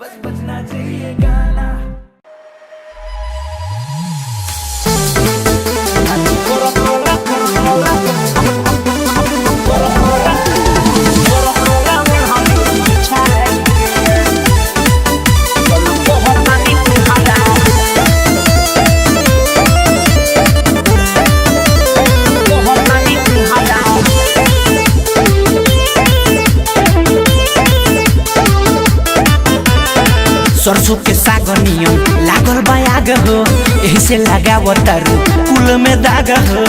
बस बजना चाहिए गाना। सरसों के साग नियम लागल बायाग हो, यही से लगावतारू कुल में दाग हो।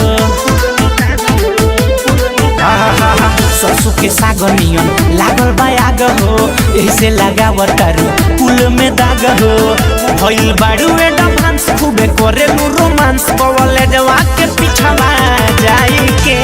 सरसों के साग नियम लागल बायाग हो, यही से लगावतारू कुल में दाग हो। भइल बाड़ू एडवांस खूबे करेलू रोमांस, कॉलेजवा के पीछवा जाई के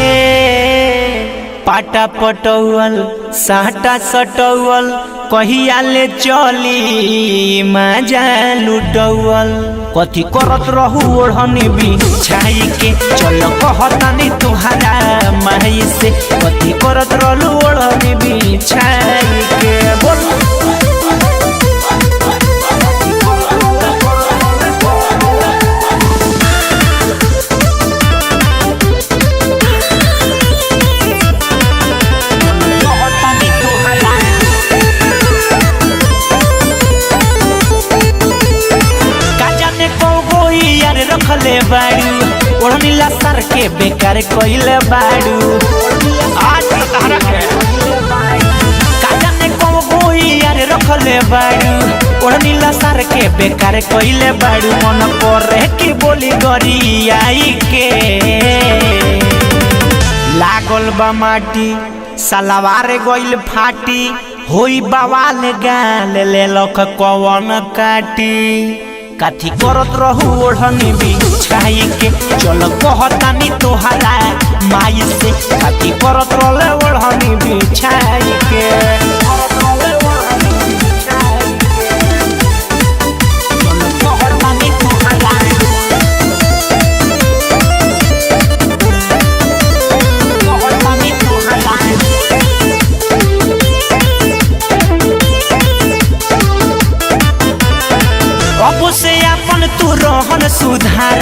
पाटा पटौल साटा सटौल कहिया ले चली मजा लुटौल। कथी करत रहू ओढ़नी बिछाई के, चल कहतानी तुहारा माई से। कथी करत रहू ओढ़नी बिछाई के, बोल। रखले बाड़ू ओढ़नी लसर के बेकार कइले बाड़ू। आज तहरा के काजने को गोई यार रखले बाड़ू ओढ़नी लसर के बेकार कइले बाड़ू। मन करे की बोली गरी आई के लागल बा माटी सलवार गइल फाटी, होई बवाल गाल ले लख कवन काटी। काथी करत रहू ओढ़नी बिछाई के, चल कहतानी तोहरा माई से। काथी करत रहले ओढ़नी बिछाई के, चल कहतानी तोहरा। अब से अपन तू रहन सुधार,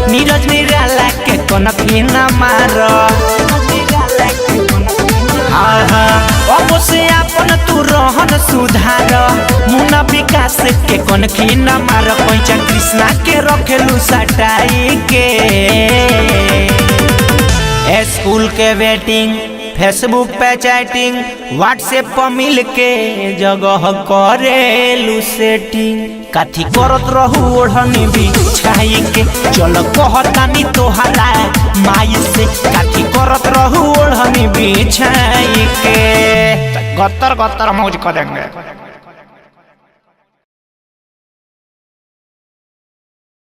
नीरज निराला के कनखी न मार। अब से अपन तू रहन सुधार, मुन्ना विकास के कनखी न मार। पैचा कृष्णा के रखेलू सटाई के, स्कूल के वेटिंग फेसबुक पे चैटिंग, व्हाट्सएप पर मिल के जगह करेलू सेटिंग। काथी करत रहू ओढ़नी बिछाई के, चल कहतानी तोहरा माई से। काथी करत रहू ओढ़नी बिछाई के, गत्तर गत्तर मौज कर देंगे।